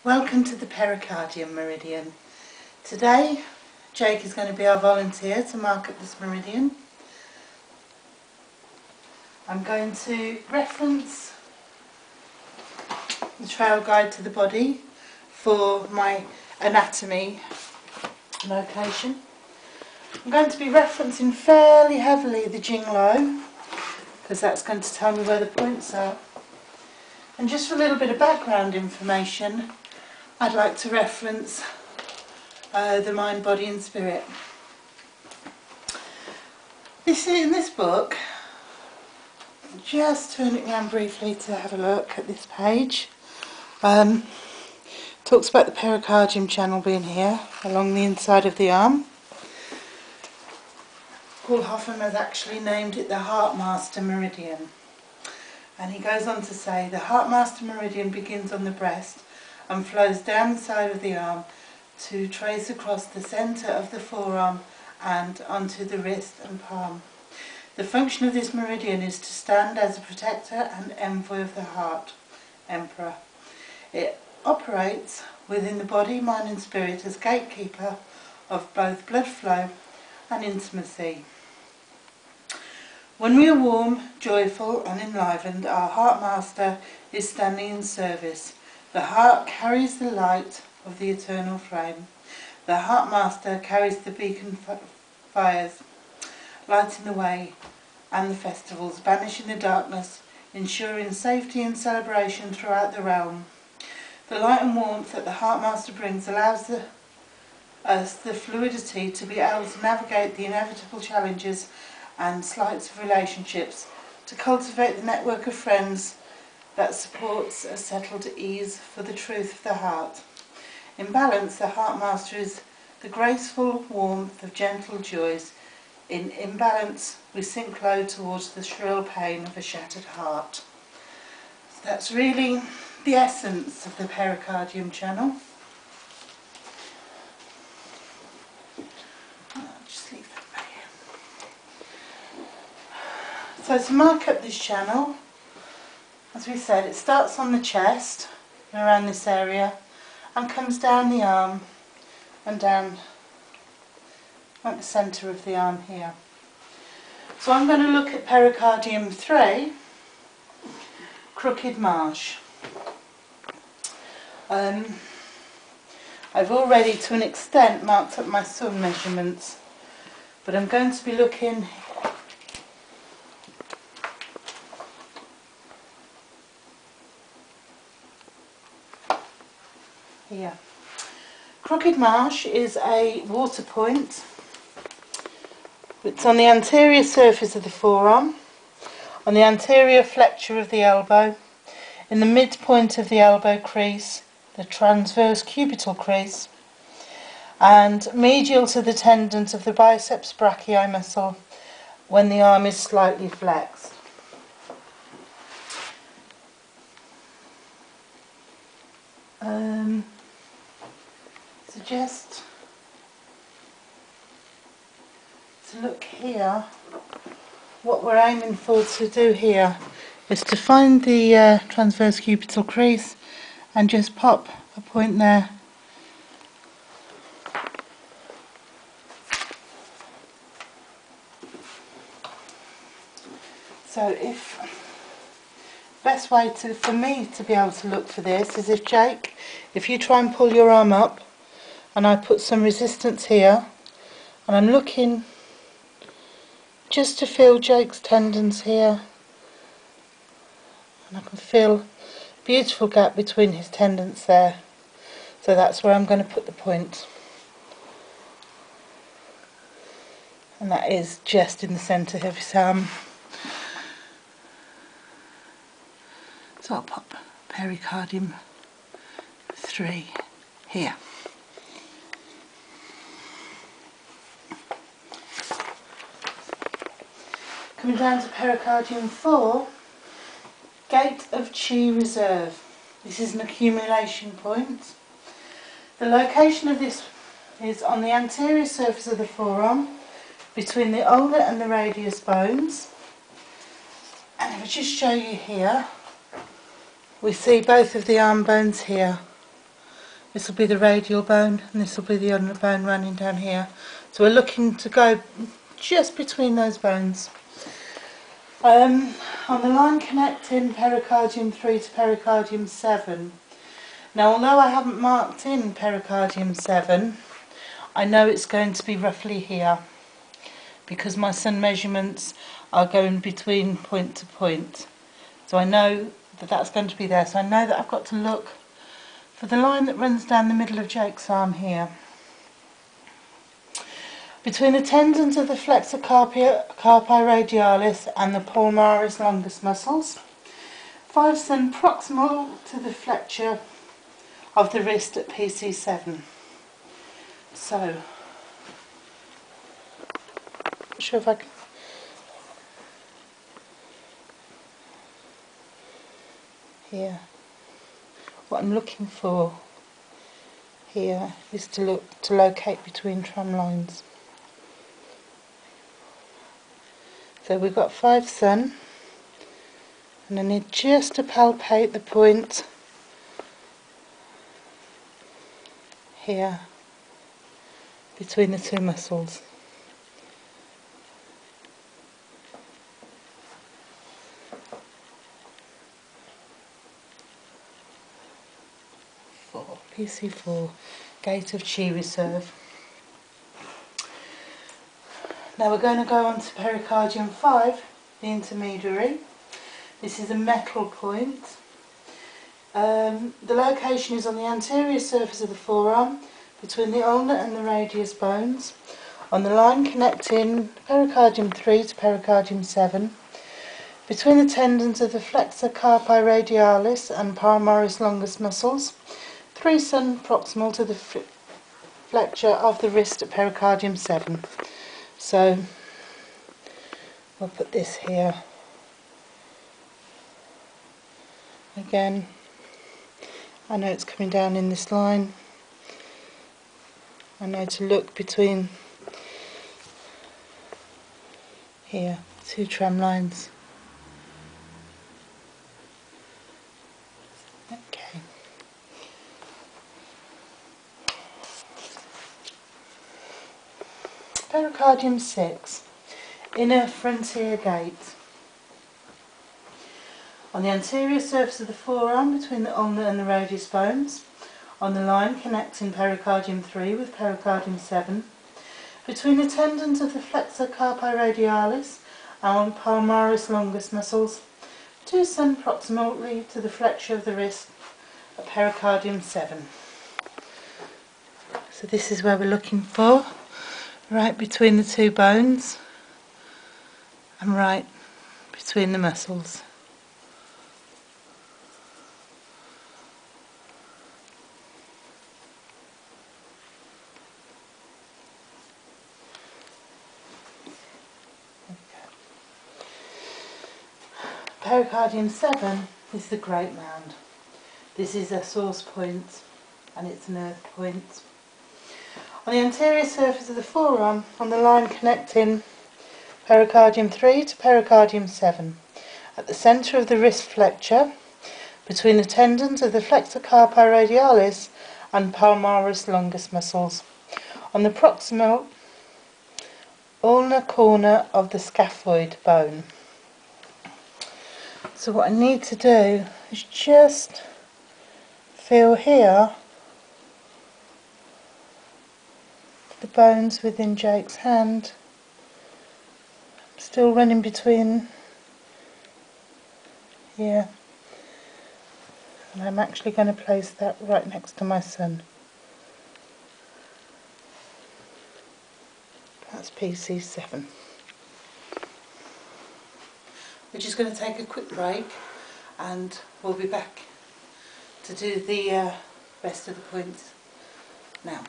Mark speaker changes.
Speaker 1: Welcome to the Pericardium meridian. Today Jake is going to be our volunteer to mark up this meridian. I'm going to reference the trail guide to the body for my anatomy location. I'm going to be referencing fairly heavily the Jing-Lo because that's going to tell me where the points are. And just for a little bit of background information, I'd like to reference the mind, body and spirit. In this book, just turn it around briefly to have a look at this page. Talks about the pericardium channel being here along the inside of the arm. Paul Hoffman has actually named it the Heartmaster Meridian, and he goes on to say the Heartmaster Meridian begins on the breast and flows down the side of the arm to trace across the centre of the forearm and onto the wrist and palm. The function of this meridian is to stand as a protector and envoy of the heart, emperor. It operates within the body, mind and spirit as gatekeeper of both blood flow and intimacy. When we are warm, joyful and enlivened, our Heartmaster is standing in service. The heart carries the light of the eternal flame. The Heartmaster carries the beacon fires, lighting the way and the festivals, banishing the darkness, ensuring safety and celebration throughout the realm. The light and warmth that the Heartmaster brings allows us the fluidity to be able to navigate the inevitable challenges and slights of relationships, to cultivate the network of friends that supports a settled ease for the truth of the heart. In balance, the Heartmaster is the graceful warmth of gentle joys. In imbalance, we sink low towards the shrill pain of a shattered heart. So that's really the essence of the pericardium channel. So to mark up this channel, as we said, it starts on the chest, around this area, and comes down the arm and down at the centre of the arm here. So I'm going to look at pericardium 3, crooked marsh. I've already to an extent marked up my sun measurements, but I'm going to be looking here. Crooked marsh is a water point. It's on the anterior surface of the forearm, on the anterior flexure of the elbow, in the midpoint of the elbow crease, the transverse cubital crease, and medial to the tendons of the biceps brachii muscle when the arm is slightly flexed. Just to look here, what we're aiming for to do here is to find the transverse cubital crease and just pop a point there. So best way for me to be able to look for this is if you try and pull your arm up, and I put some resistance here, and I'm looking just to feel Jake's tendons here, and I can feel a beautiful gap between his tendons there, so that's where I'm going to put the point, and that is just in the centre of his arm. So I'll pop pericardium 3 here. Coming down to pericardium 4, gate of chi reserve. This is an accumulation point. The location of this is on the anterior surface of the forearm, between the ulnar and the radius bones. And if I just show you here, we see both of the arm bones here. This will be the radial bone and this will be the ulnar bone running down here. So we're looking to go just between those bones. On the line connecting pericardium 3 to pericardium 7. Now although I haven't marked in pericardium 7, I know it's going to be roughly here because my sun measurements are going between point to point. So I know that that's going to be there. So I know that I've got to look for the line that runs down the middle of Jake's arm here. Between the tendons of the flexor carpi radialis and the palmaris longus muscles. 5 cm proximal to the flexure of the wrist at PC7. So, not sure if I can. Here. What I'm looking for here is to locate between tram lines. So we've got 5 cm, and I need just to palpate the point here between the two muscles. PC4, gate of chi reserve. Now we're going to go on to pericardium 5, the intermediary. This is a metal point. The location is on the anterior surface of the forearm, between the ulnar and the radius bones, on the line connecting pericardium 3 to pericardium 7, between the tendons of the flexor carpi radialis and palmaris longus muscles, 3 cm proximal to the flexure of the wrist at pericardium 7. So we'll put this here. Again, I know it's coming down in this line. I know to look between here, 2 tram lines. Okay. Pericardium 6, inner frontier gate. On the anterior surface of the forearm between the ulnar and the radius bones, on the line connecting pericardium 3 with pericardium 7, between the tendons of the flexor carpi radialis and palmaris longus muscles, 2 cm proximally to the flexure of the wrist at pericardium 7. So this is where we're looking for, right between the two bones and right between the muscles. Pericardium 7 is the great mound. This is a source point and it's an earth point. On the anterior surface of the forearm, on the line connecting pericardium 3 to pericardium 7, at the centre of the wrist flexure, between the tendons of the flexor carpi radialis and palmaris longus muscles, on the proximal ulnar corner of the scaphoid bone. So what I need to do is just feel here the bones within Jake's hand. I'm still running between here, and I'm actually going to place that right next to my son. That's PC7. We're just going to take a quick break and we'll be back to do the rest of the points now.